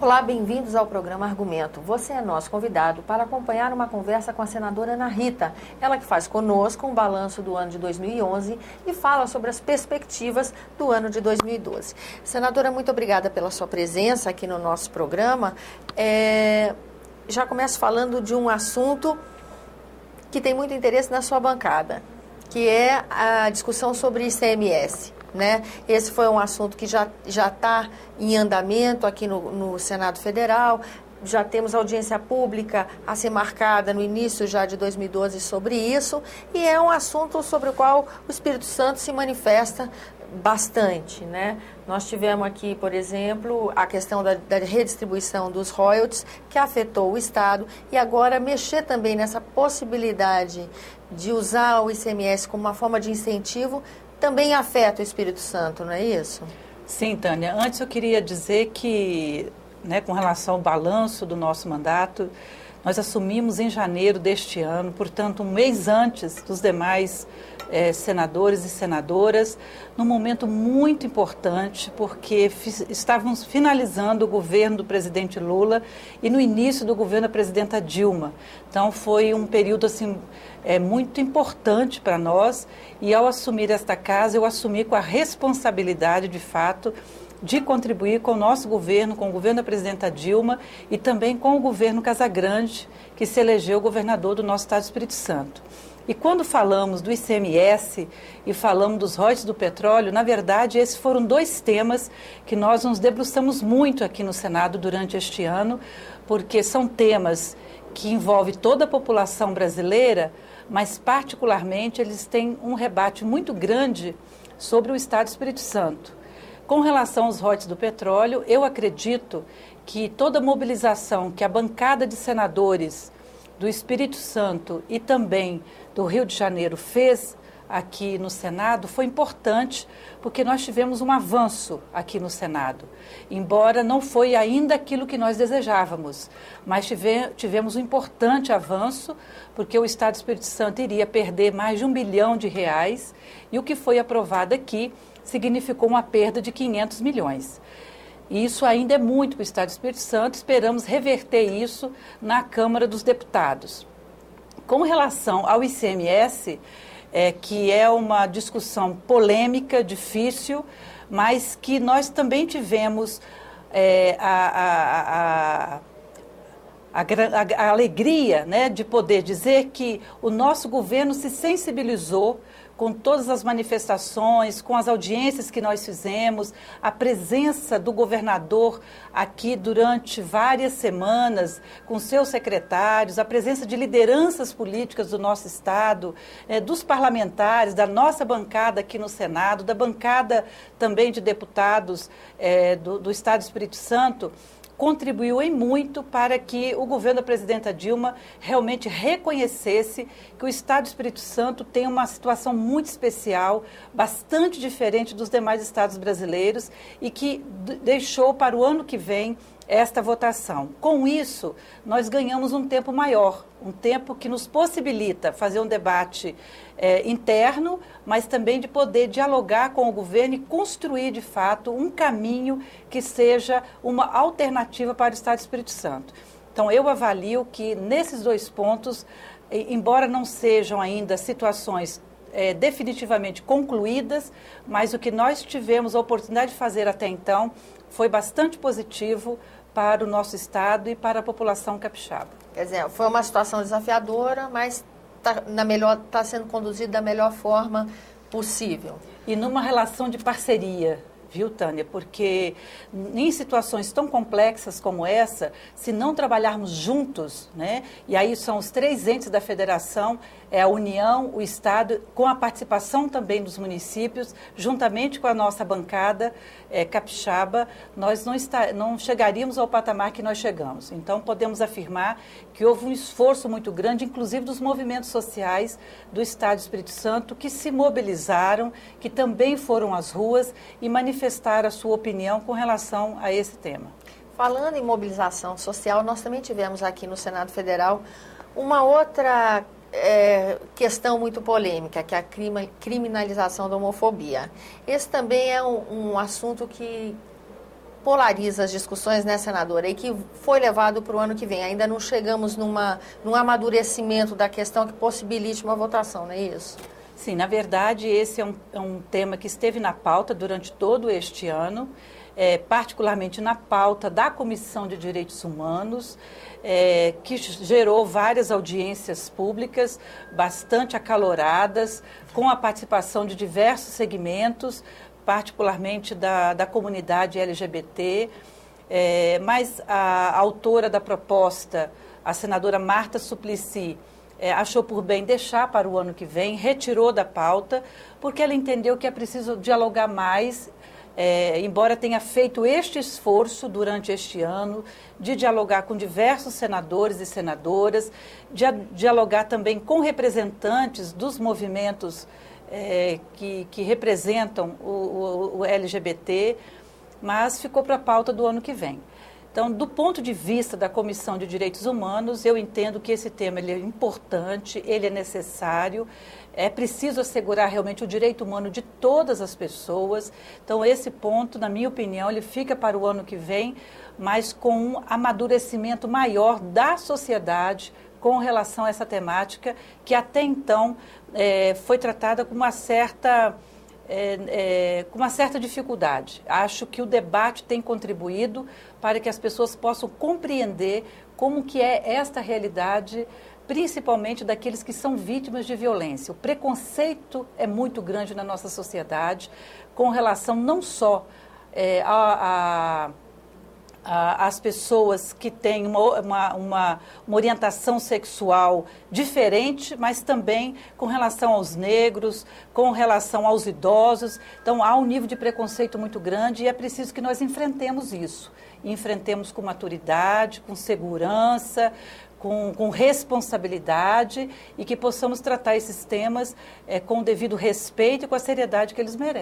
Olá, bem-vindos ao programa Argumento. Você é nosso convidado para acompanhar uma conversa com a senadora Ana Rita. Ela que faz conosco um balanço do ano de 2011 e fala sobre as perspectivas do ano de 2012. Senadora, muito obrigada pela sua presença aqui no nosso programa. Já começo falando de um assunto que tem muito interesse na sua bancada, que é a discussão sobre ICMS. Né? Esse foi um assunto que já está em andamento aqui no Senado Federal. Já temos audiência pública a ser marcada no início já de 2012 sobre isso, e é um assunto sobre o qual o Espírito Santo se manifesta bastante, né? Nós tivemos aqui, por exemplo, a questão da redistribuição dos royalties, que afetou o Estado, e agora mexer também nessa possibilidade de usar o ICMS como uma forma de incentivo também afeta o Espírito Santo, não é isso? Sim, Tânia. Antes eu queria dizer que, com relação ao balanço do nosso mandato, nós assumimos em janeiro deste ano, portanto, um mês antes dos demais senadores e senadoras, num momento muito importante, porque estávamos finalizando o governo do presidente Lula e no início do governo da presidenta Dilma. Então, foi um período assim, muito importante para nós, e ao assumir esta casa, eu assumi com a responsabilidade, de fato, de contribuir com o nosso governo, com o governo da presidenta Dilma e também com o governo Casagrande, que se elegeu governador do nosso estado do Espírito Santo. E quando falamos do ICMS e falamos dos royalties do petróleo, na verdade, esses foram dois temas que nós nos debruçamos muito aqui no Senado durante este ano, porque são temas que envolvem toda a população brasileira, mas particularmente eles têm um rebate muito grande sobre o estado do Espírito Santo. Com relação aos royalties do petróleo, eu acredito que toda a mobilização que a bancada de senadores do Espírito Santo e também do Rio de Janeiro fez aqui no Senado foi importante, porque nós tivemos um avanço aqui no Senado. Embora não foi ainda aquilo que nós desejávamos, mas tivemos um importante avanço, porque o Estado do Espírito Santo iria perder mais de R$1 bilhão, e o que foi aprovado aqui significou uma perda de 500 milhões. E isso ainda é muito para o Estado do Espírito Santo, esperamos reverter isso na Câmara dos Deputados. Com relação ao ICMS, que é uma discussão polêmica, difícil, mas que nós também tivemos a alegria, de poder dizer que o nosso governo se sensibilizou com todas as manifestações, com as audiências que nós fizemos, a presença do governador aqui durante várias semanas, com seus secretários, a presença de lideranças políticas do nosso Estado, dos parlamentares, da nossa bancada aqui no Senado, da bancada também de deputados do Estado do Espírito Santo, contribuiu em muito para que o governo da presidenta Dilma realmente reconhecesse que o Estado do Espírito Santo tem uma situação muito especial, bastante diferente dos demais estados brasileiros, e que deixou para o ano que vem esta votação. Com isso, nós ganhamos um tempo maior, um tempo que nos possibilita fazer um debate interno, mas também de poder dialogar com o governo e construir, de fato, um caminho que seja uma alternativa para o Estado do Espírito Santo. Então, eu avalio que nesses dois pontos, embora não sejam ainda situações definitivamente concluídas, mas o que nós tivemos a oportunidade de fazer até então foi bastante positivo para o nosso Estado e para a população capixaba. Quer dizer, foi uma situação desafiadora, mas está sendo conduzido da melhor forma possível. E numa relação de parceria, viu, Tânia? Porque em situações tão complexas como essa, se não trabalharmos juntos, e aí são os três entes da federação, a União, o Estado, com a participação também dos municípios, juntamente com a nossa bancada capixaba, nós não chegaríamos ao patamar que nós chegamos. Então, podemos afirmar que houve um esforço muito grande, inclusive dos movimentos sociais do Estado do Espírito Santo, que se mobilizaram, que também foram às ruas e manifestaram a sua opinião com relação a esse tema. Falando em mobilização social, nós também tivemos aqui no Senado Federal uma outra questão muito polêmica, que é a criminalização da homofobia. Esse também é um assunto que polariza as discussões, né, senadora, e que foi levado para o ano que vem. Ainda não chegamos num amadurecimento da questão que possibilite uma votação, não é isso? Sim, na verdade, esse é um tema que esteve na pauta durante todo este ano, particularmente na pauta da Comissão de Direitos Humanos, que gerou várias audiências públicas bastante acaloradas, com a participação de diversos segmentos, particularmente da comunidade LGBT, mas a autora da proposta, a senadora Marta Suplicy, achou por bem deixar para o ano que vem, retirou da pauta, porque ela entendeu que é preciso dialogar mais, embora tenha feito este esforço durante este ano, de dialogar com diversos senadores e senadoras, de dialogar também com representantes dos movimentos que representam o LGBT, mas ficou para a pauta do ano que vem. Então, do ponto de vista da Comissão de Direitos Humanos, eu entendo que esse tema ele é importante, ele é necessário, é preciso assegurar realmente o direito humano de todas as pessoas. Então, esse ponto, na minha opinião, ele fica para o ano que vem, mas com um amadurecimento maior da sociedade com relação a essa temática, que até então foi tratada com uma certa dificuldade. Acho que o debate tem contribuído para que as pessoas possam compreender como que é esta realidade, principalmente daqueles que são vítimas de violência. O preconceito é muito grande na nossa sociedade, com relação não só as pessoas que têm uma orientação sexual diferente, mas também com relação aos negros, com relação aos idosos. Então, há um nível de preconceito muito grande e é preciso que nós enfrentemos isso. Enfrentemos com maturidade, com segurança, com responsabilidade e que possamos tratar esses temas com o devido respeito e com a seriedade que eles merecem.